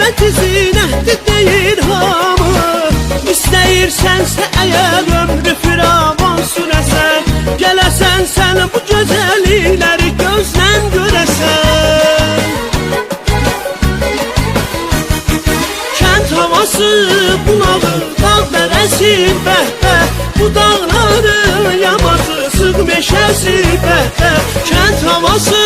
sərbəti zinətli deyir hamı. İstəyirsənsə əgər ömrü firavan sürəsən, gələsən sən bu gözəllikləri gözlən görəsən. Kənd havası bunağı, dağ dərəsi bəhbə, bu dağların yamacı, sıx meşəsi bəhbə. Kənd havası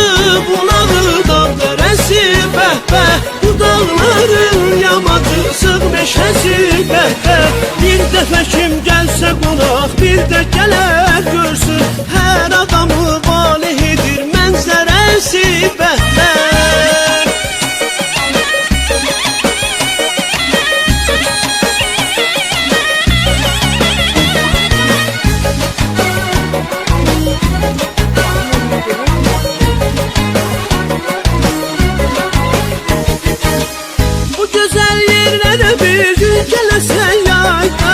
bunağı, dağ dərəsi bəhbə, bu dağların yamacı, sıx meşəsi bəhbə. Bir dəfə kim gəlsə qonaq, bir də gələr görsün, hər adamı valeh edir mənzərəsi bəhbə. Dincələsən yayda,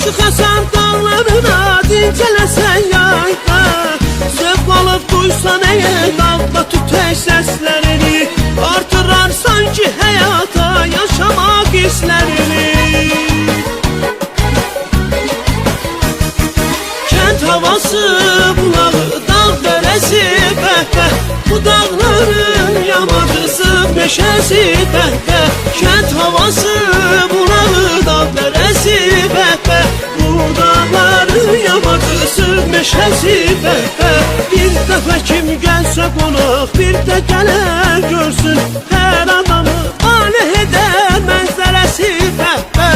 çıxasan dağlarına, dincələsən yayda. Zövq alıb duysan əgər dağda tütək səslərini, artırarsan ki həyata yaşamaq hisslərini. Kənd havası bulağı, dağ dərəsi bəhbə, bu dağların yamacısı, meşəsi bəhbə. Kənd havası bulağı, dağ dərəsi bəhbə, bu dağların yamacısı, meşəsi bəhbə. Bir dəfə kim gəlsə qonaq, bir də gələr görsün, hər adamı valeh edər mənzərəsi bəhbə.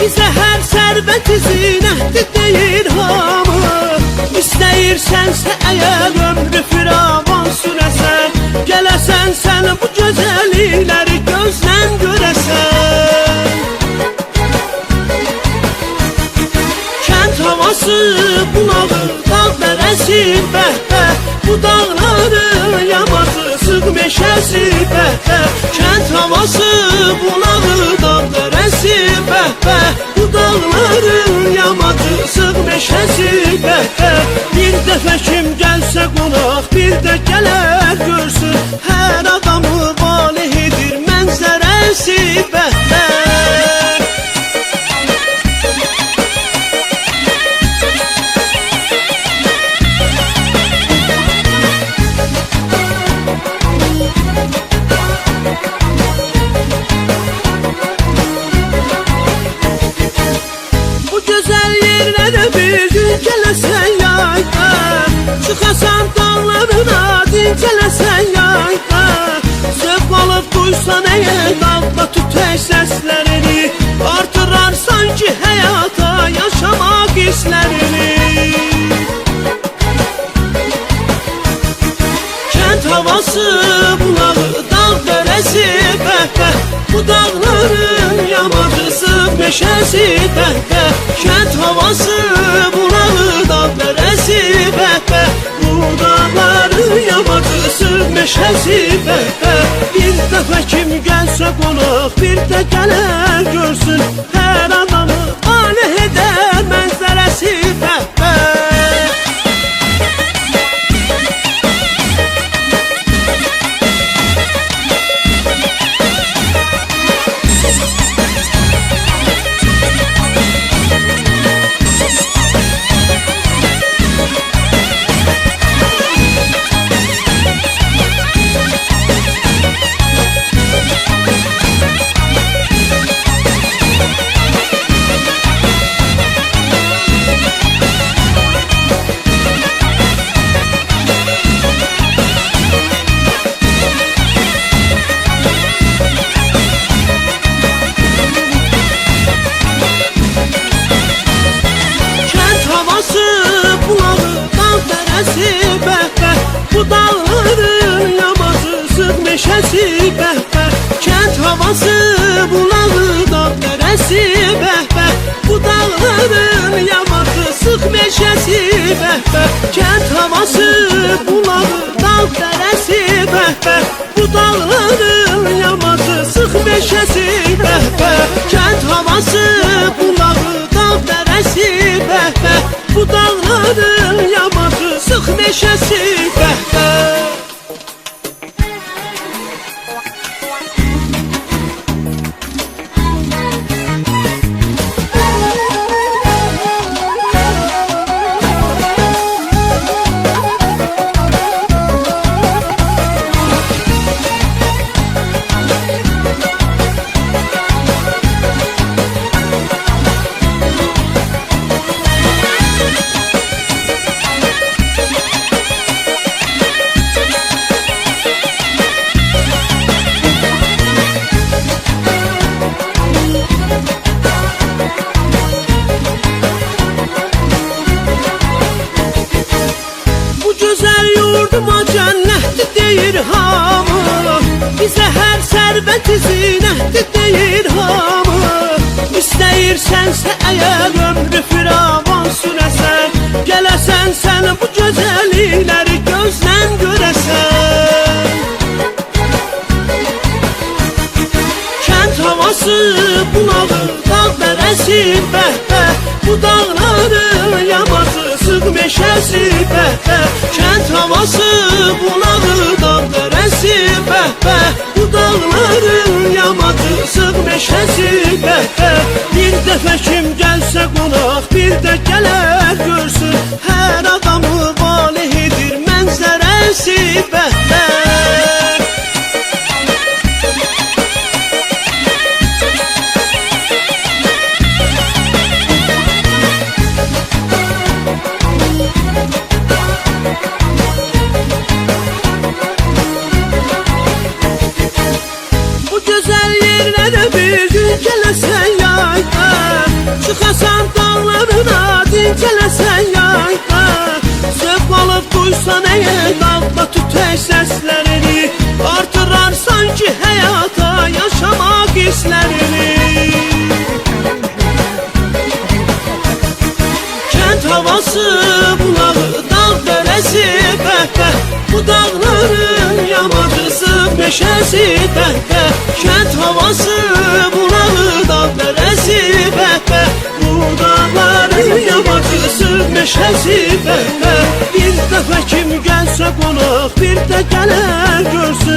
Bizə hər sərbəti zinətli deyir hamı. İstəyirsənsə əgər ömrü firavan sürəsən, gələsən sən bu gözəllikləri gözlən görəsən. Kənd havası bunağı, dağ dərəsi bəhbə, bu dağların yamacı, sıx meşəsi bəhbə. Kənd havası bunağı, dağ dərəsi bəhbə, bu dağların yamacı, sıx meşəsi bəhbə. Bir dəfə kim gəlsə qonaq, bir də gələr görsün, hər adamı valeh edir mənzərəsi bəhbə. Dincələsən yayda, çıxasan dağlarına, dincələsən yayda. Zövq alıb duysan əgər dağda tütək səslərini, artırarsan ki həyata yaşamaq hisslərini. Kənd havası bulağı, dağ dərəsi bəhbə, bu dağların yamacısı, meşəsi bəhbə. Kənd havası bulağı, dağ dərəsi bəhbə, bu dağların yamacısı, meşəsi bəhbə. Bir dəfə kim gəlsə qonaq, bir də gələr görsün, hər adamı valeh edər mənzərəsi bəhbə. bəh Kənd havası, bulağı, dağ dərəsi bəh bəh Bu dağların yamacı, sıx meşəsi bəh bəh Kənd havası, bulağı, dağ dərəsi bəh bəh Bu dağların yamacı, sıx meşəsi bəh bəh Yurduma cənnətdir deyir hamı Bizə hər sərvəti zinətdir deyir hamı İstəyirsənsə əgər ömrü firavan sürəsən Gələsən sən bu gözəllikləri gözlən görəsən Kənd havası, bulağı, dağ dərəsi bəh bəh Bu dağların yamacı, sıx meşəsi bəh bəh Kənd havası, bulağı, dağ dərəsi bəh bəh Bu dağların yamacı, sıx meşəsi bəh bəh Bir dəfə kim gəlsə qonaq, bir də gələr görsün Hər adamı valeh edir mənzərəsi bəh bəh Dincələsən yayda Çıxasan dağlarına Dincələsən yayda Zövq alıb duysan əgər Dağda tütək səslərini Artırarsan ki həyata Yaşamaq hisslərini Kənd havası, bulağı, dağ dərəsi bəh bəh Bu dağların yamacısı meşəsi bəh bəh Kənd havası, bulağı, dağ dərəsi bəh bəh Bu dağların yamacısı meşəsi bəh bəh Bir dəfə kim gəlsə qonaq, bir də gələr görsün